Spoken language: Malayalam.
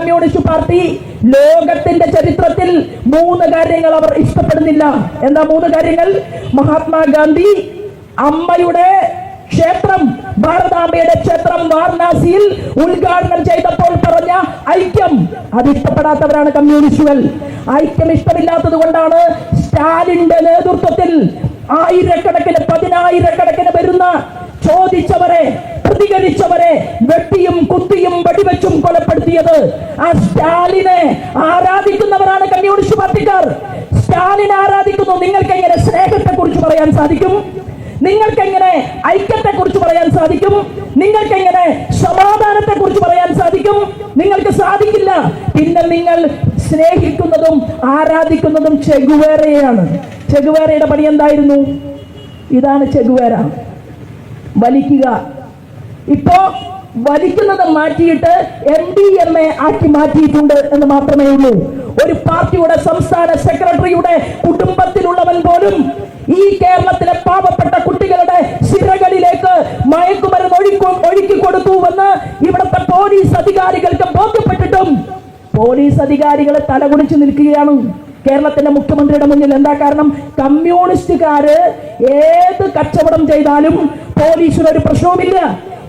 കമ്മ്യൂണിസ്റ്റ് പാർട്ടി ലോകത്തിന്റെ ചരിത്രത്തിൽ 3 കാര്യങ്ങൾ അവർ ഇഷ്ടപ്പെടുന്നില്ല. എന്താ 3 കാര്യങ്ങൾ? മഹാത്മാഗാന്ധി അമ്മയുടെ ക്ഷേത്രം, ഭാരതാംബയുടെ ക്ഷേത്രം വാരണാസിയിൽ ഉദ്ഘാടനം ചെയ്തപ്പോൾ പറഞ്ഞ ഐക്യം, അത് ഇഷ്ടപ്പെടാത്തവരാണ് കമ്മ്യൂണിസ്റ്റുകൾ. ഐക്യം ഇഷ്ടമില്ലാത്തത് കൊണ്ടാണ് സ്റ്റാലിന്റെ നേതൃത്വത്തിൽ ആയിരക്കണക്കിന് 10,000-കണക്കിന് വരുന്ന ചോദിച്ചവരെ, പ്രതികരിച്ചവരെ വെട്ടിയും കുത്തിയും വെടിവെച്ചും കൊലപ്പെടുത്തിയത്. ആ സ്റ്റാലിനെ ആരാധിക്കുന്നവരാണ് കമ്മ്യൂണിസ്റ്റ് പാർട്ടിക്കാർ. സ്റ്റാലിനെ ആരാധിക്കുന്നു. നിങ്ങൾക്ക് എങ്ങനെ സ്നേഹത്തെ കുറിച്ച് പറയാൻ സാധിക്കും? നിങ്ങൾക്ക് എങ്ങനെ ഐക്യത്തെ കുറിച്ച് പറയാൻ സാധിക്കും? നിങ്ങൾക്ക് എങ്ങനെ സമാധാനത്തെ കുറിച്ച് പറയാൻ സാധിക്കും? നിങ്ങൾക്ക് സാധിക്കില്ല. പിന്നെ നിങ്ങൾ സ്നേഹിക്കുന്നതും ആരാധിക്കുന്നതും ചെഗുവേരയാണ്. ചെഗുവേരയുടെ പണി എന്തായിരുന്നു? ഇതാണ് ചെഗുവേര, വലിക്കുക. ഇപ്പോ വലിക്കുന്നത് മാറ്റിയിട്ട് MDMA ആക്കി മാറ്റിയിട്ടുണ്ട് എന്ന് മാത്രമേ ഉള്ളൂ. ഒരു പാർട്ടിയുടെ സംസ്ഥാന സെക്രട്ടറിയുടെ കുടുംബത്തിലുള്ളവൻ പോലും ഈ കേരളത്തിലെ പാവപ്പെട്ട കുട്ടികളുടെ സിരകളിലേക്ക് മയക്കുമരുന്ന് ഒഴുക്കി കൊടുത്തുവെന്ന് ഇവിടുത്തെ പോലീസ് അധികാരികൾക്ക് ബോധ്യപ്പെട്ടിട്ടും പോലീസ് അധികാരികൾ തലകുനിച്ചു നിൽക്കുകയാണ് കേരളത്തിന്റെ മുഖ്യമന്ത്രിയുടെ മുന്നിൽ. എന്താ കാരണം? കമ്മ്യൂണിസ്റ്റുകാര് ഏത് കച്ചവടം ചെയ്താലും പോലീസിനൊരു പ്രശ്നവുമില്ല.